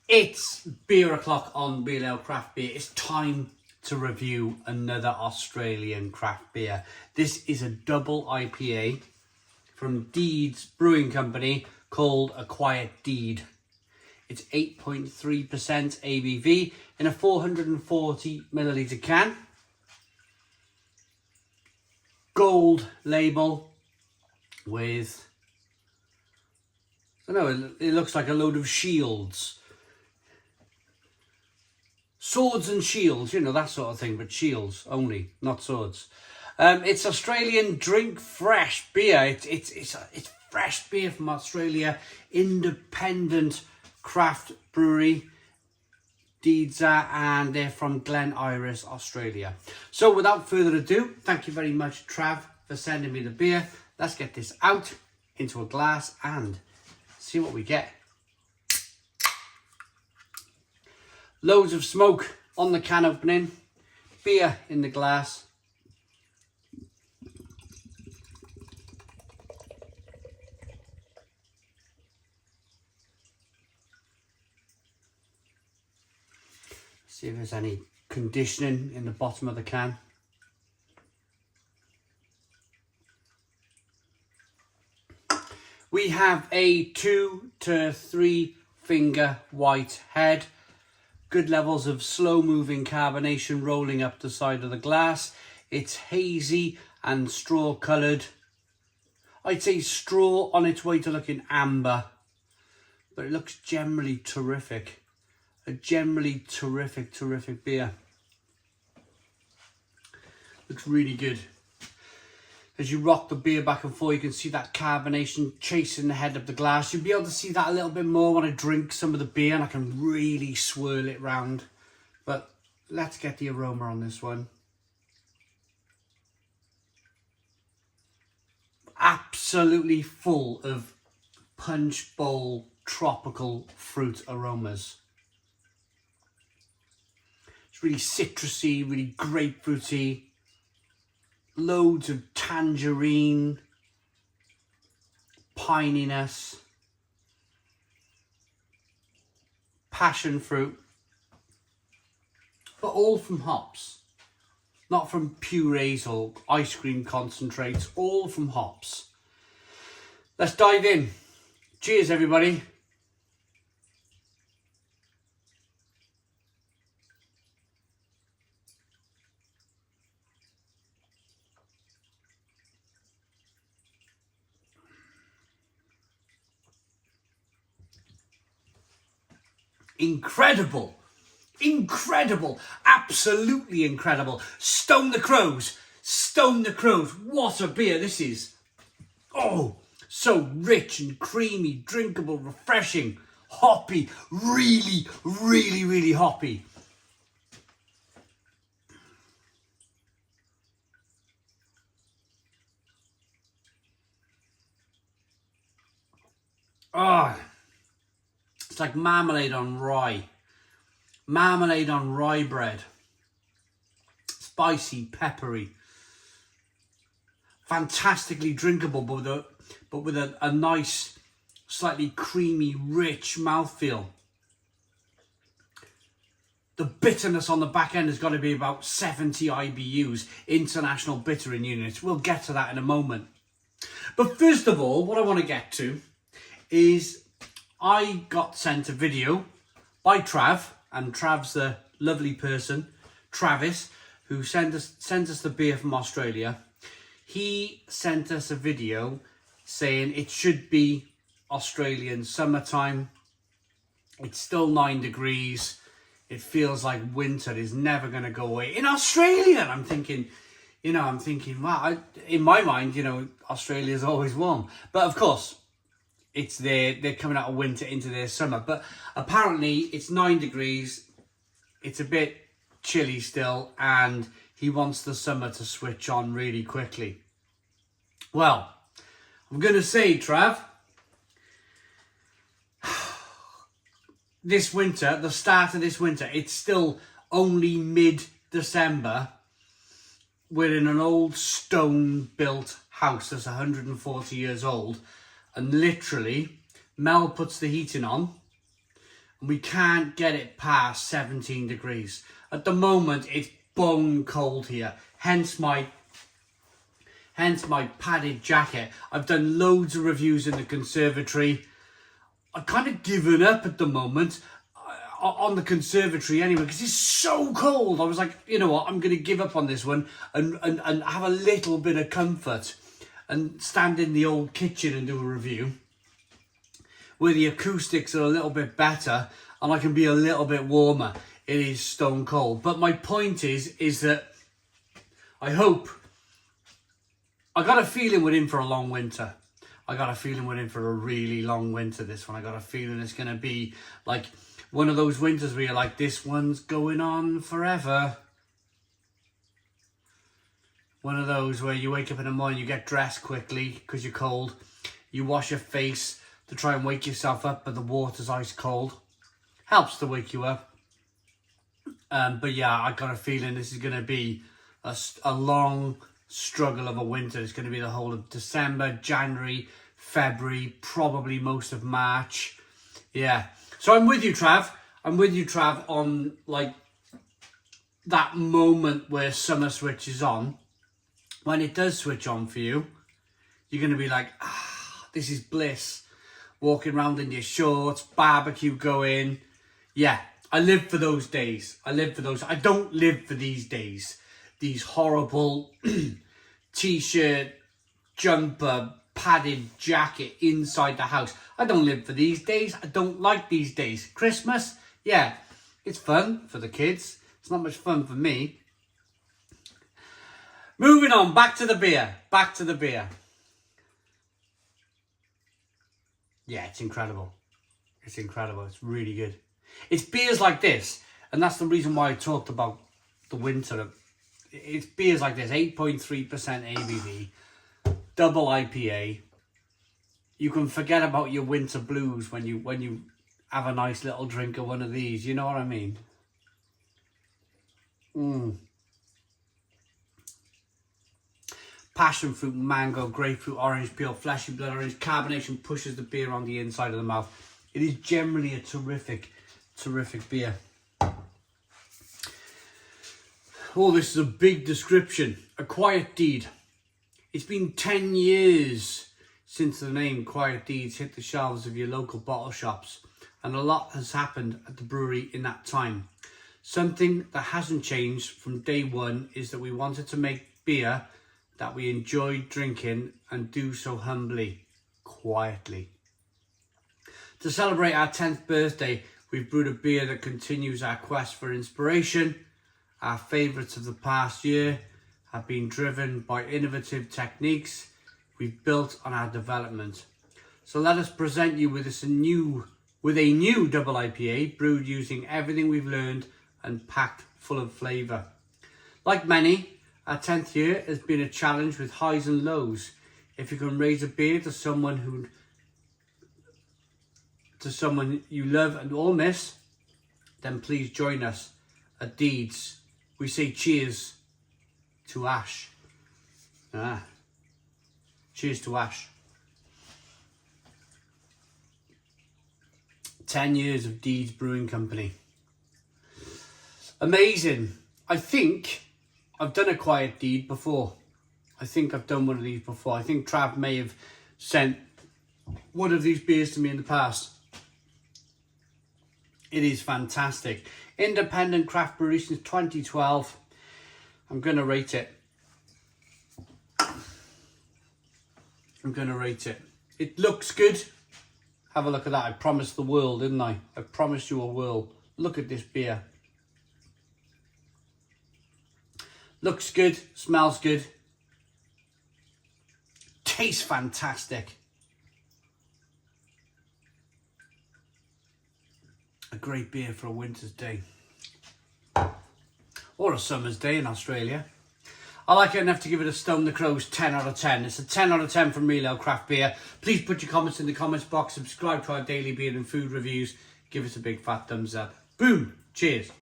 It's beer o'clock on Beer Ale Craft Beer. It's time to review another Australian craft beer. This is a double IPA from Deed's Brewing Company called A Quiet Deed. It's 8.3% ABV in a 440 milliliter can. Gold label with, I don't know, it looks like a load of shields. Swords and shields, you know, that sort of thing, but shields only, not swords. It's Australian drink fresh beer. It's fresh beer from Australia, independent craft brewery, Deeds, and they're from Glen Iris, Australia. So without further ado, thank you very much, Trav, for sending me the beer. Let's get this out into a glass and see what we get. Loads of smoke on the can opening, beer in the glass. See if there's any conditioning in the bottom of the can. We have a 2 to 3 finger white head. Good levels of slow moving carbonation rolling up the side of the glass. It's hazy and straw coloured. I'd say straw on its way to looking amber, but it looks generally terrific. A generally terrific beer. Looks really good. As you rock the beer back and forth, you can see that carbonation chasing the head of the glass. You'll be able to see that a little bit more when I drink some of the beer and I can really swirl it round. But let's get the aroma on this one. Absolutely full of punch bowl tropical fruit aromas. It's really citrusy, really grapefruity. Loads of tangerine, pininess, passion fruit, but all from hops, not from purees or ice cream concentrates, all from hops. Let's dive in. Cheers, everybody. Incredible, absolutely incredible. Stone the crows, what a beer this is. Oh, so rich and creamy, drinkable, refreshing, hoppy, really hoppy. Ah. It's like marmalade on rye bread. Spicy, peppery, fantastically drinkable, but with a nice, slightly creamy, rich mouthfeel. The bitterness on the back end has got to be about 70 IBUs, international bittering units. We'll get to that in a moment. But first of all, what I want to get to is I got sent a video by Trav, and Trav's the lovely person, Travis, who sends us the beer from Australia. He sent us a video saying it should be Australian summertime. It's still 9 degrees. It feels like winter is never going to go away in Australia. And I'm thinking, wow, in my mind, Australia is always warm. But of course, they're coming out of winter into their summer, but apparently it's 9 degrees, it's a bit chilly still, and he wants the summer to switch on really quickly. Well, I'm going to say, Trav, this winter, the start of this winter, it's still only mid-December. We're in an old stone-built house that's 140 years old, and literally Mel puts the heating on and we can't get it past 17 degrees. At the moment, it's bone cold here, hence my padded jacket. I've done loads of reviews in the conservatory. I've kind of given up at the moment on the conservatory anyway, because it's so cold. I was like, you know what, I'm going to give up on this one and have a little bit of comfort and stand in the old kitchen and do a review where the acoustics are a little bit better and I can be a little bit warmer. It is stone cold. But my point is that I got a feeling we're in for a long winter. I got a feeling we're in for a really long winter, this one. I got a feeling it's going to be like one of those winters where you're like, this one's going on forever. One of those where you wake up in the morning, you get dressed quickly because you're cold. You wash your face to try and wake yourself up, but the water's ice cold. Helps to wake you up. But yeah, I got a feeling this is going to be a long struggle of a winter. It's going to be the whole of December, January, February, probably most of March. Yeah. So I'm with you, Trav. I'm with you, Trav, on like that moment where summer switches on. When it does switch on for you, you're going to be like, this is bliss. Walking around in your shorts, barbecue going. Yeah, I live for those days. I live for those. I don't live for these days. These horrible t-shirt, jumper, padded jacket inside the house. I don't live for these days. I don't like these days. Christmas, yeah, it's fun for the kids. It's not much fun for me. Moving on, back to the beer. Back to the beer. Yeah, it's incredible. It's incredible. It's really good. It's beers like this, and that's the reason why I talked about the winter. It's beers like this, 8.3% ABV, double IPA. You can forget about your winter blues when you have a nice little drink of one of these. You know what I mean? Passion fruit, mango, grapefruit, orange peel, fleshy blood orange. Carbonation pushes the beer on the inside of the mouth. It is generally a terrific beer. Oh, this is a big description. A Quiet Deed. It's been 10 years since the name Quiet Deeds hit the shelves of your local bottle shops, and a lot has happened at the brewery in that time. Something that hasn't changed from day one is that we wanted to make beer that we enjoyed drinking and do so humbly, quietly. To celebrate our 10th birthday, we've brewed a beer that continues our quest for inspiration. Our favourites of the past year have been driven by innovative techniques we've built on our development. So let us present you with a new double IPA brewed using everything we've learned and packed full of flavour. Like many, our 10th year has been a challenge with highs and lows. If you can raise a beer to someone you love and all miss, then please join us at Deeds. We say cheers to Ash. Cheers to Ash. 10 years of Deeds Brewing Company. Amazing. I think I've done a Quiet Deed before. I think I've done one of these before. I think Trav may have sent one of these beers to me in the past. It is fantastic. Independent craft brewery since 2012. I'm going to rate it. It looks good. Have a look at that. I promised the world, didn't I? I promised you a world. Look at this beer. Looks good. Smells good. Tastes fantastic. A great beer for a winter's day. Or a summer's day in Australia. I like it enough to give it a Stone the Crows 10 out of 10. It's a 10 out of 10 from Real Ale Craft Beer. Please put your comments in the comments box. Subscribe to our daily beer and food reviews. Give us a big fat thumbs up. Boom. Cheers.